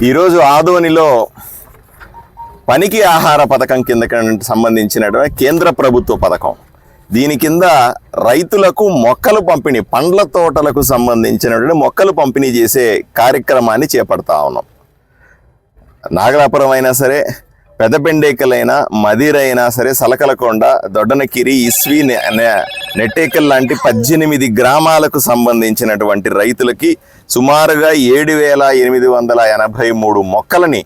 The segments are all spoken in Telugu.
ఈరోజు ఆదోనిలో పనికి ఆహార పథకం కిందకి సంబంధించినటువంటి కేంద్ర ప్రభుత్వ పథకం. దీని కింద రైతులకు మొక్కలు పంపిణీ, పండ్ల తోటలకు సంబంధించినటువంటి మొక్కలు పంపిణీ చేసే కార్యక్రమాన్ని చేపడతా ఉన్నాం. నాగలాపురం అయినా సరే, పెదపెండేకలైనా, మదిరైనా సరే, సలకలకొండ, దొడ్డనకిరి, ఇస్వి, నెట్టేకల్ లాంటి 18 గ్రామాలకు సంబంధించినటువంటి రైతులకి సుమారుగా 7,883 మొక్కలని,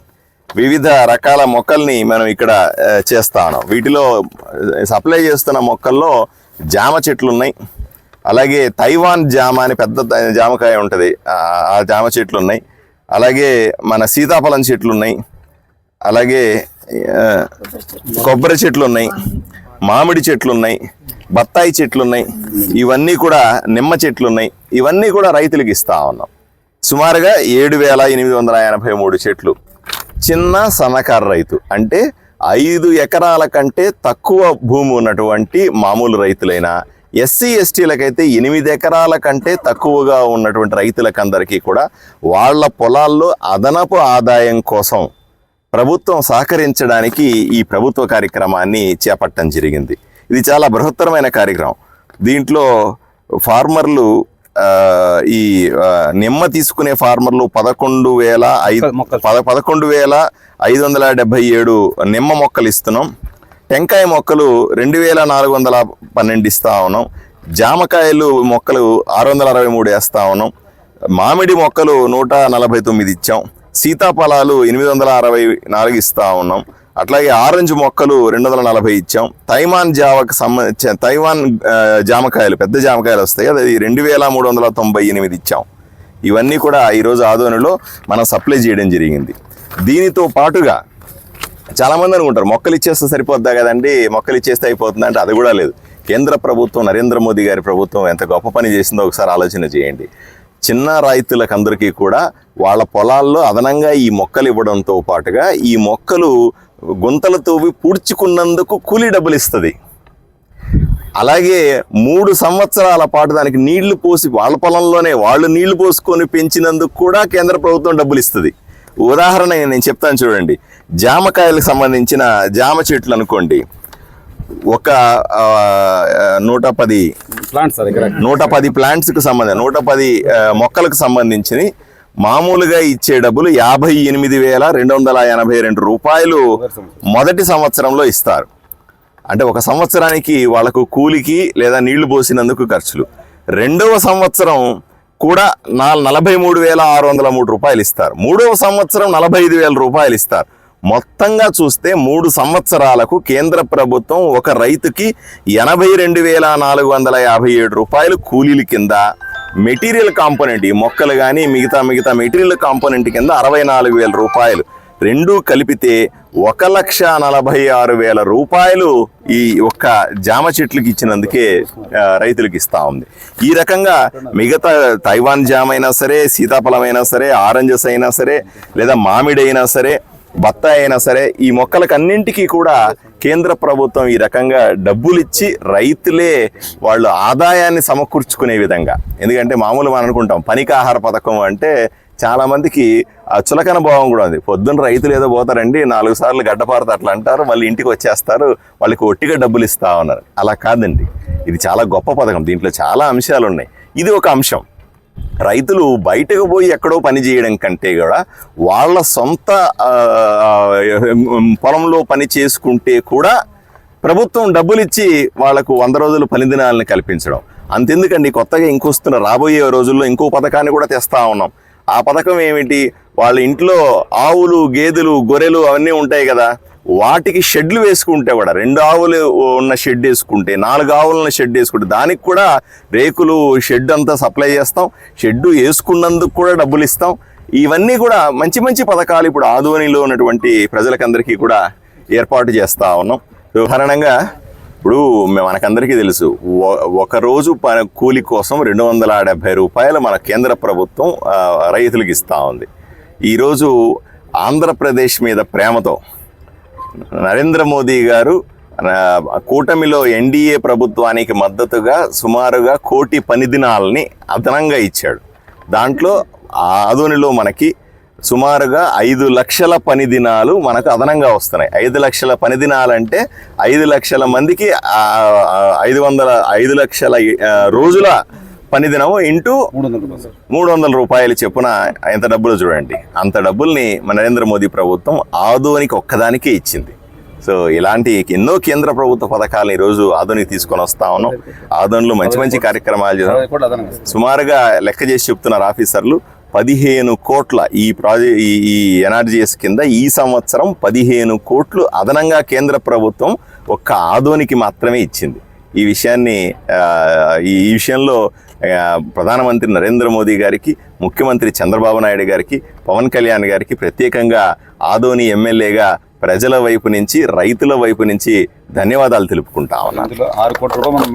వివిధ రకాల మొక్కల్ని మనం ఇక్కడ చేస్తా ఉన్నాం. వీటిలో సప్లై చేస్తున్న మొక్కల్లో జామ చెట్లు ఉన్నాయి, అలాగే తైవాన్ జామ అని పెద్ద జామకాయ ఉంటుంది, ఆ జామ చెట్లు ఉన్నాయి, అలాగే మన సీతాఫలం చెట్లు ఉన్నాయి, అలాగే కొబ్బరి చెట్లు ఉన్నాయి, మామిడి చెట్లు ఉన్నాయి, బత్తాయి చెట్లు ఉన్నాయి, ఇవన్నీ కూడా నిమ్మ చెట్లు ఉన్నాయి. ఇవన్నీ కూడా రైతులకు ఇస్తా ఉన్నాం. సుమారుగా 7,883 చెట్లు. చిన్న సన్నకారు రైతు అంటే 5 ఎకరాల కంటే తక్కువ భూమి ఉన్నటువంటి మామూలు రైతులైనా, ఎస్సీ ఎస్టీలకైతే 8 ఎకరాల కంటే తక్కువగా ఉన్నటువంటి రైతులకందరికీ కూడా వాళ్ళ పొలాల్లో అదనపు ఆదాయం కోసం ప్రభుత్వం సహకరించడానికి ఈ ప్రభుత్వ కార్యక్రమాన్ని చేపట్టడం జరిగింది. ఇది చాలా బృహత్తరమైన కార్యక్రమం. దీంట్లో ఫార్మర్లు, ఈ నిమ్మ తీసుకునే ఫార్మర్లు 11,577 నిమ్మ మొక్కలు ఇస్తున్నాం. టెంకాయ మొక్కలు 2,412 ఇస్తా ఉన్నాం. జామకాయలు మొక్కలు 663 వేస్తా ఉన్నాం. మామిడి మొక్కలు 149 ఇచ్చాం. సీతాఫలాలు 864 ఇస్తా ఉన్నాం. అట్లాగే ఆరెంజ్ మొక్కలు 240 ఇచ్చాం. తైవాన్ జామకాయలు, పెద్ద జామకాయలు వస్తాయి, అది 2,398 ఇచ్చాం. ఇవన్నీ కూడా ఈరోజు ఆదోనిలో మనం సప్లై చేయడం జరిగింది. దీనితో పాటుగా చాలామంది అనుకుంటారు మొక్కలు ఇచ్చేస్తే సరిపోద్దా కదండి, మొక్కలు ఇచ్చేస్తే అయిపోతుందా అంటే అది కూడా లేదు. కేంద్ర ప్రభుత్వం, నరేంద్ర మోదీ గారి ప్రభుత్వం ఎంత గొప్ప పని చేసిందో ఒకసారి ఆలోచన చేయండి. చిన్న రైతులకందరికీ కూడా వాళ్ళ పొలాల్లో అదనంగా ఈ మొక్కలు ఇవ్వడంతో పాటుగా ఈ మొక్కలు గుంతలు తవ్వి పూడ్చుకున్నందుకు కూలీ డబ్బులు ఇస్తుంది. అలాగే 3 సంవత్సరాల పాటు దానికి నీళ్లు పోసి, వాళ్ళ పొలంలోనే వాళ్ళు నీళ్లు పోసుకొని పెంచినందుకు కూడా కేంద్ర ప్రభుత్వం డబ్బులు ఇస్తుంది. ఉదాహరణ నేను చెప్తాను చూడండి. జామకాయలకు సంబంధించిన జామ చెట్లు అనుకోండి, ఒక 110 ప్లాంట్స్కి సంబంధించి 110 మొక్కలకు సంబంధించి మామూలుగా ఇచ్చే డబ్బులు 58,282 రూపాయలు మొదటి సంవత్సరంలో ఇస్తారు. అంటే ఒక సంవత్సరానికి వాళ్ళకు కూలికి లేదా నీళ్లు పోసినందుకు ఖర్చులు. రెండవ సంవత్సరం కూడా 43,603 రూపాయలు ఇస్తారు. మూడవ సంవత్సరం 45,000 రూపాయలు ఇస్తారు. మొత్తంగా చూస్తే 3 సంవత్సరాలకు కేంద్ర ప్రభుత్వం ఒక రైతుకి 82,457 రూపాయలు కూలీల కింద, మెటీరియల్ కాంపోనెంట్, ఈ మొక్కలు కానీ మిగతా మెటీరియల్ కాంపోనెంట్ కింద 64,000 రూపాయలు, రెండూ కలిపితే 1,46,000 రూపాయలు ఈ ఒక్క జామ చెట్లకి ఇచ్చినందుకే రైతులకు ఇస్తా ఉంది. ఈ రకంగా మిగతా తైవాన్ జామ అయినా సరే, సీతాఫలం అయినా సరే, ఆరెంజెస్ అయినా సరే, లేదా మామిడి అయినా సరే, బత్తాయి అయినా సరే, ఈ మొక్కలకు అన్నింటికీ కూడా కేంద్ర ప్రభుత్వం ఈ రకంగా డబ్బులు ఇచ్చి రైతులే వాళ్ళు ఆదాయాన్ని సమకూర్చుకునే విధంగా. ఎందుకంటే మామూలు మనం అనుకుంటాం పనికి ఆహార పథకం అంటే చాలామందికి చులకన భావం కూడా ఉంది. పొద్దున్న రైతులు ఏదో పోతారండి, 4 సార్లు గడ్డపారుతా అట్లా అంటారు, మళ్ళీ ఇంటికి వచ్చేస్తారు, వాళ్ళకి ఒట్టిగా డబ్బులు ఇస్తా ఉన్నారు. అలా కాదండి, ఇది చాలా గొప్ప పథకం. దీంట్లో చాలా అంశాలు ఉన్నాయి. ఇది ఒక అంశం. రైతులు బయటకు పోయి ఎక్కడో పని చేయడం కంటే కూడా వాళ్ళ సొంత పొలంలో పని చేసుకుంటే కూడా ప్రభుత్వం డబ్బులు ఇచ్చి వాళ్లకు 100 రోజులు పని దినాలను కల్పించడం. అంతెందుకండి, కొత్తగా ఇంకొస్తున్న రాబోయే రోజుల్లో ఇంకో పథకాన్ని కూడా తెస్తా ఉన్నాం. ఆ పథకం ఏమిటి, వాళ్ళ ఇంట్లో ఆవులు, గేదెలు, గొర్రెలు అవన్నీ ఉంటాయి కదా, వాటికి షెడ్లు వేసుకుంటే కూడా 2 ఆవులు ఉన్న షెడ్ వేసుకుంటే, 4 ఆవులను షెడ్ వేసుకుంటే దానికి కూడా రేకులు షెడ్ అంతా సప్లై చేస్తాం. షెడ్డు వేసుకున్నందుకు కూడా డబ్బులు ఇస్తాం. ఇవన్నీ కూడా మంచి మంచి పథకాలు ఇప్పుడు ఆదోనిలో ఉన్నటువంటి ప్రజలకందరికీ కూడా ఏర్పాటు చేస్తూ ఉన్నాం. ఉదాహరణంగా ఇప్పుడు మనకందరికీ తెలుసు, ఒకరోజు కూలి కోసం 270 రూపాయలు మన కేంద్ర ప్రభుత్వం రైతులకు ఇస్తూ ఉంది. ఈరోజు ఆంధ్రప్రదేశ్ మీద ప్రేమతో నరేంద్ర మోదీ గారు కూటమిలో ఎన్డీఏ ప్రభుత్వానికి మద్దతుగా సుమారుగా 1 కోటి పని దినాలని అదనంగా ఇచ్చాడు. దాంట్లో ఆదోనిలో మనకి సుమారుగా 5 లక్షల పని దినాలు మనకు అదనంగా వస్తున్నాయి. 5 లక్షల పని దినాలంటే 5 లక్షల మందికి 5 లక్షల రోజుల పని దినము ఇంటూ 300 రూపాయలు చెప్పున ఎంత డబ్బులు చూడండి. అంత డబ్బుల్ని మన నరేంద్ర మోదీ ప్రభుత్వం ఆదోనికి ఒక్కదానికే ఇచ్చింది. సో ఇలాంటి ఎన్నో కేంద్ర ప్రభుత్వ పథకాలను ఈరోజు ఆదోనికి తీసుకొని వస్తా ఉన్నాం. ఆదోన్లో మంచి మంచి కార్యక్రమాలు చేస్తాం. సుమారుగా లెక్క చేసి చెప్తున్నారు ఆఫీసర్లు, 15 కోట్ల ఈ ఎన్ఆర్జీఎస్ కింద ఈ సంవత్సరం 15 కోట్లు అదనంగా కేంద్ర ప్రభుత్వం ఒక్క ఆదోనికి మాత్రమే ఇచ్చింది. ఈ విషయంలో ప్రధానమంత్రి నరేంద్ర మోదీ గారికి, ముఖ్యమంత్రి చంద్రబాబు నాయుడు గారికి, పవన్ కళ్యాణ్ గారికి ప్రత్యేకంగా ఆదోని ఎమ్మెల్యేగా ప్రజల వైపు నుంచి, రైతుల వైపు నుంచి ధన్యవాదాలు తెలుపుకుంటా ఉన్నాను. 6 కోట్ల రూపాయలు